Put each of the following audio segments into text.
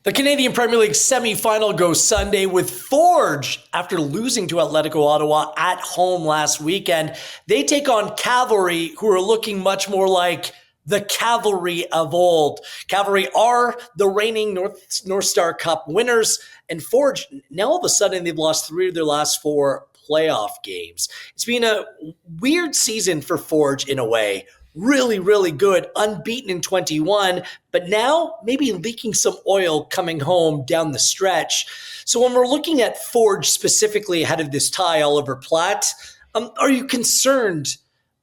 The Canadian Premier League semi-final goes Sunday with Forge after losing to Atletico Ottawa at home last weekend. They take on Cavalry, who are looking much more like the Cavalry of old. Cavalry are the reigning North Star Cup winners, and Forge, now all of a sudden they've lost 3 of their last 4 playoff games. It's been a weird season for Forge in a way. Really, really good, unbeaten in 21, but now maybe leaking some oil coming home down the stretch. So when we're looking at Forge specifically ahead of this tie, Oliver Platt, are you concerned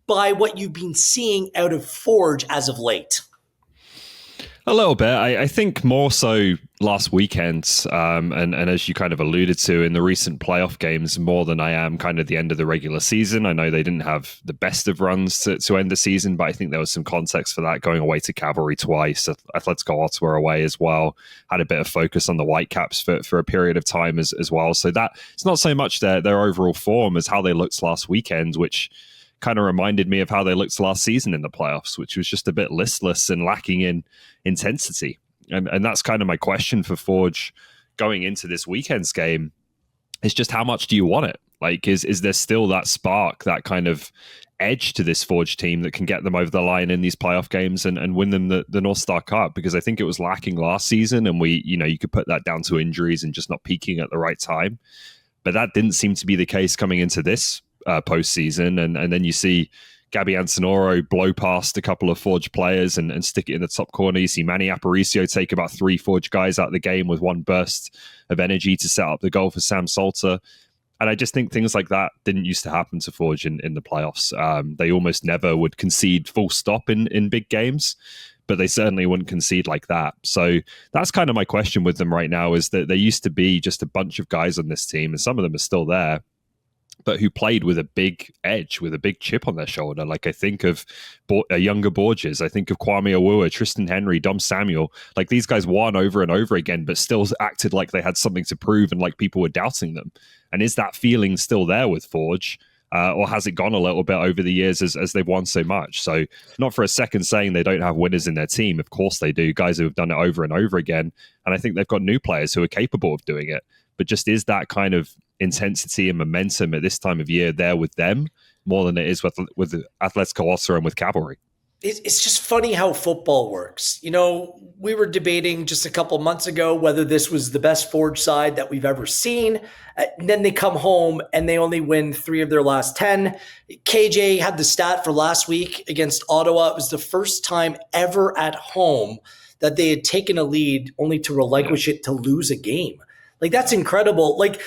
by what you've been seeing out of Forge as of late? A little bit. I think more so last weekend, and as you kind of alluded to in the recent playoff games, more than I am kind of the end of the regular season. I know they didn't have the best of runs to end the season, but I think there was some context for that, going away to Cavalry twice. Atletico Ottawa away as well. Had a bit of focus on the Whitecaps for a period of time as well. So that it's not so much their overall form as how they looked last weekend, which kind of reminded me of how they looked last season in the playoffs, which was just a bit listless and lacking in intensity. And that's kind of my question for Forge going into this weekend's game, is just how much do you want it? Like, is there still that spark, that kind of edge to this Forge team that can get them over the line in these playoff games and win them the North Star Cup? Because I think it was lacking last season, and you could put that down to injuries and just not peaking at the right time. But that didn't seem to be the case coming into this postseason, and then you see Gabby Antonoro blow past a couple of Forge players and stick it in the top corner. You see Manny Aparicio take about 3 Forge guys out of the game with one burst of energy to set up the goal for Sam Salter. And I just think things like that didn't used to happen to Forge in the playoffs. They almost never would concede full stop in big games, but they certainly wouldn't concede like that. So that's kind of my question with them right now, is that there used to be just a bunch of guys on this team, and some of them are still there, but who played with a big edge, with a big chip on their shoulder. Like, I think of a younger Borges, I think of Kwame Awuah, Tristan Henry, Dom Samuel. Like, these guys won over and over again, but still acted like they had something to prove and like people were doubting them. And is that feeling still there with Forge? Or has it gone a little bit over the years as they've won so much? So not for a second saying they don't have winners in their team. Of course they do. Guys who have done it over and over again. And I think they've got new players who are capable of doing it. But just is that kind of intensity and momentum at this time of year there with them more than it is with Atletico Ottawa and with Cavalry? It's just funny how football works. You know, we were debating just a couple months ago whether this was the best Forge side that we've ever seen. And then they come home and they only win 3 of their last 10. KJ had the stat for last week against Ottawa. It was the first time ever at home that they had taken a lead only to relinquish it to lose a game. Like, that's incredible. Like,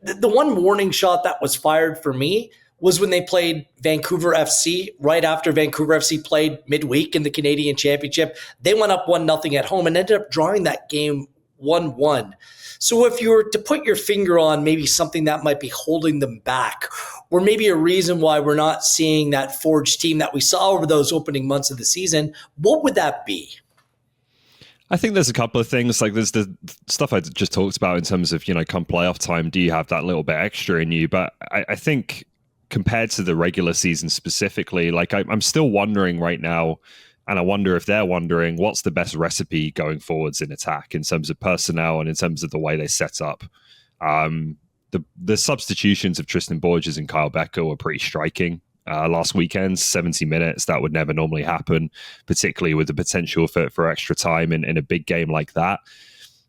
the one warning shot that was fired for me was when they played Vancouver FC right after Vancouver FC played midweek in the Canadian Championship. They went up 1-0 at home and ended up drawing that game 1-1. So if you were to put your finger on maybe something that might be holding them back, or maybe a reason why we're not seeing that Forge team that we saw over those opening months of the season, what would that be? I think there's a couple of things. Like, there's the stuff I just talked about in terms of, come playoff time, do you have that little bit extra in you? But I think compared to the regular season specifically, like, I'm still wondering right now, and I wonder if they're wondering, what's the best recipe going forwards in attack in terms of personnel and in terms of the way they set up. The substitutions of Tristan Borges and Kyle Becker were pretty striking. Last weekend, 70 minutes, that would never normally happen, particularly with the potential for extra time in a big game like that.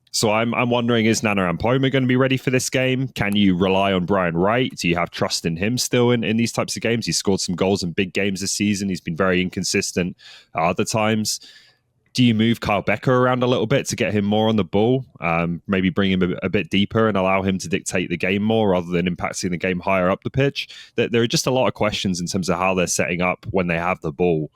So I'm wondering, is Nana Ampoma going to be ready for this game? Can you rely on Brian Wright? Do you have trust in him still in these types of games? He's scored some goals in big games this season. He's been very inconsistent at other times. Do you move Kyle Becker around a little bit to get him more on the ball? Maybe bring him a bit deeper and allow him to dictate the game more rather than impacting the game higher up the pitch? There are just a lot of questions in terms of how they're setting up when they have the ball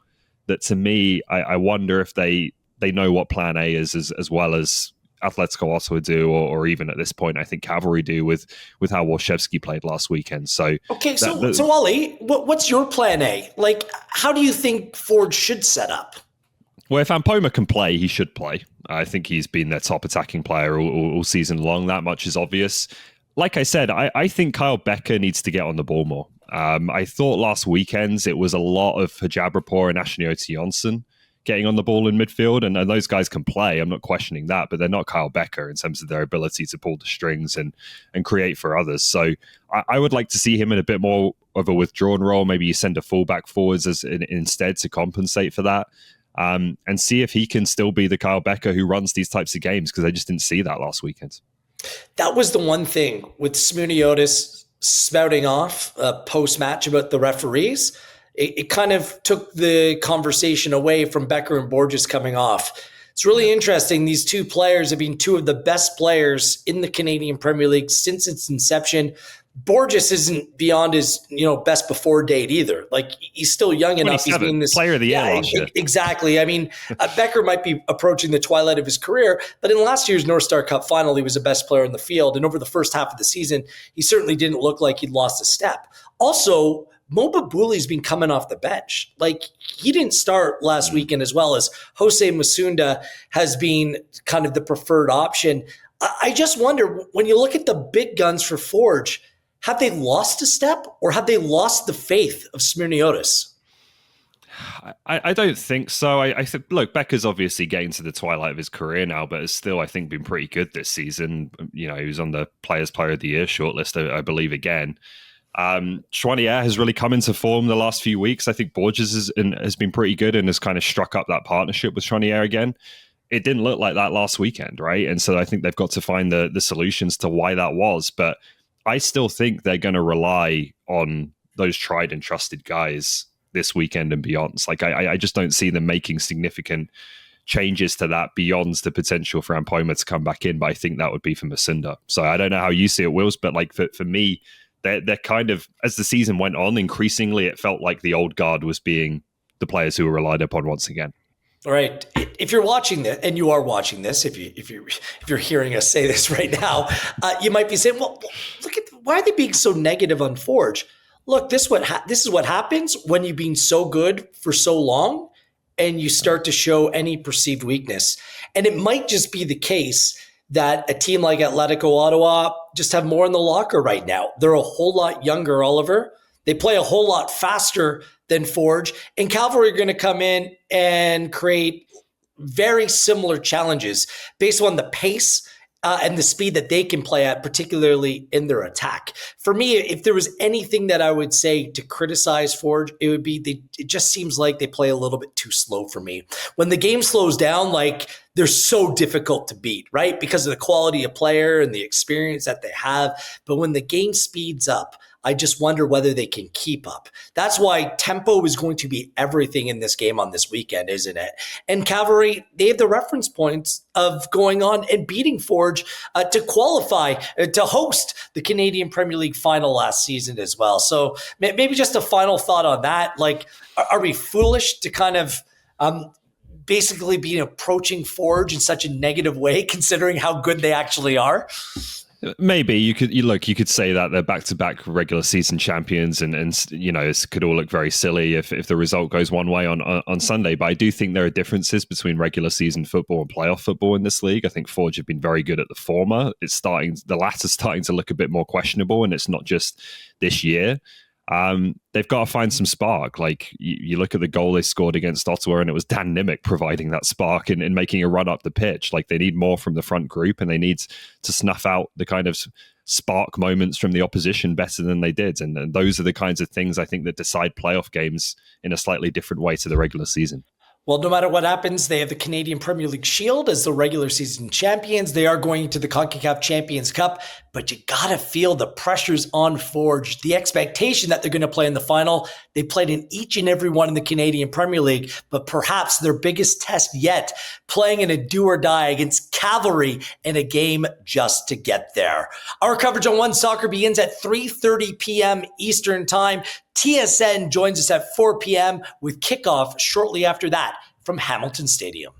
that, to me, I wonder if they know what plan A is as well as Atletico Ottawa do, or even at this point, I think Cavalry do with how Warshevsky played last weekend. So, okay, so Ollie, what's your plan A? Like, how do you think Ford should set up? Well, if Ampoma can play, he should play. I think he's been their top attacking player all season long. That much is obvious. Like I said, I think Kyle Becker needs to get on the ball more. I thought last weekend it was a lot of Hajabrapor and Ashnioti Johnson. getting on the ball in midfield, and those guys can play. I'm not questioning that, but they're not Kyle Becker in terms of their ability to pull the strings and create for others. So I would like to see him in a bit more of a withdrawn role. Maybe you send a fullback forwards instead to compensate for that. And see if he can still be the Kyle Becker who runs these types of games, because I just didn't see that last weekend. That was the one thing with Simeotis spouting off post-match about the referees. It kind of took the conversation away from Becker and Borges coming off. It's really interesting. These two players have been two of the best players in the Canadian Premier League since its inception. Borges isn't beyond his, best before date either. Like, he's still young enough. He's been this player of the year last year. Exactly. I mean, Becker might be approaching the twilight of his career, but in last year's North Star Cup final, he was the best player in the field. And over the first half of the season, he certainly didn't look like he'd lost a step. Also, Moba Booley's been coming off the bench. Like, he didn't start last weekend, as well as Jose Masunda has been kind of the preferred option. I just wonder, when you look at the big guns for Forge, have they lost a step, or have they lost the faith of Simeotis? I don't think so. I think, look, Becker's obviously getting to the twilight of his career now, but has still, I think, been pretty good this season. He was on the Players Player of the Year shortlist, I believe, again. Chouanier has really come into form the last few weeks. I think Borges has been pretty good and has kind of struck up that partnership with Chouanier again. It didn't look like that last weekend, right? And so I think they've got to find the solutions to why that was. But I still think they're going to rely on those tried and trusted guys this weekend and beyond. Like, I just don't see them making significant changes to that beyond the potential for Ampoma to come back in. But I think that would be for Masunda. So I don't know how you see it, Wills, but like for me, they're kind of, as the season went on, increasingly it felt like the old guard was being the players who were relied upon once again. All right. If you're watching this, and you are watching this, if you're hearing us say this right now, you might be saying, "Well, look at why are they being so negative on Forge?" Look, this is what happens when you've been so good for so long, and you start to show any perceived weakness. And it might just be the case that a team like Atletico Ottawa just have more in the locker right now. They're a whole lot younger, Oliver. They play a whole lot faster than Forge, and Cavalry are going to come in and create very similar challenges based on the pace and the speed that they can play at, particularly in their attack. For me, if there was anything that I would say to criticize Forge, it would be it just seems like they play a little bit too slow for me. When the game slows down, like, they're so difficult to beat, right? Because of the quality of player and the experience that they have. But when the game speeds up, I just wonder whether they can keep up. That's why tempo is going to be everything in this game on this weekend, isn't it? And Cavalry, they have the reference points of going on and beating Forge to qualify, to host the Canadian Premier League final last season as well. So maybe just a final thought on that. Like, are we foolish to kind of basically be approaching Forge in such a negative way, considering how good they actually are? Maybe you could say that they're back-to-back regular season champions, and it could all look very silly if the result goes one way on Sunday. But I do think there are differences between regular season football and playoff football in this league. I think Forge have been very good at the former. The latter's starting to look a bit more questionable, and it's not just this year. They've got to find some spark. Like, you look at the goal they scored against Ottawa, and it was Dan Nimick providing that spark and making a run up the pitch. Like, they need more from the front group, and they need to snuff out the kind of spark moments from the opposition better than they did. And those are the kinds of things I think that decide playoff games in a slightly different way to the regular season. Well, no matter what happens, they have the Canadian Premier League Shield as the regular season champions. They are going to the CONCACAF Champions Cup, but you got to feel the pressures on Forge, the expectation that they're going to play in the final. They played in each and every one in the Canadian Premier League, but perhaps their biggest test yet, playing in a do or die against Cavalry in a game just to get there. Our coverage on OneSoccer begins at 3:30 p.m. Eastern Time. TSN joins us at 4 p.m. with kickoff shortly after that from Hamilton Stadium.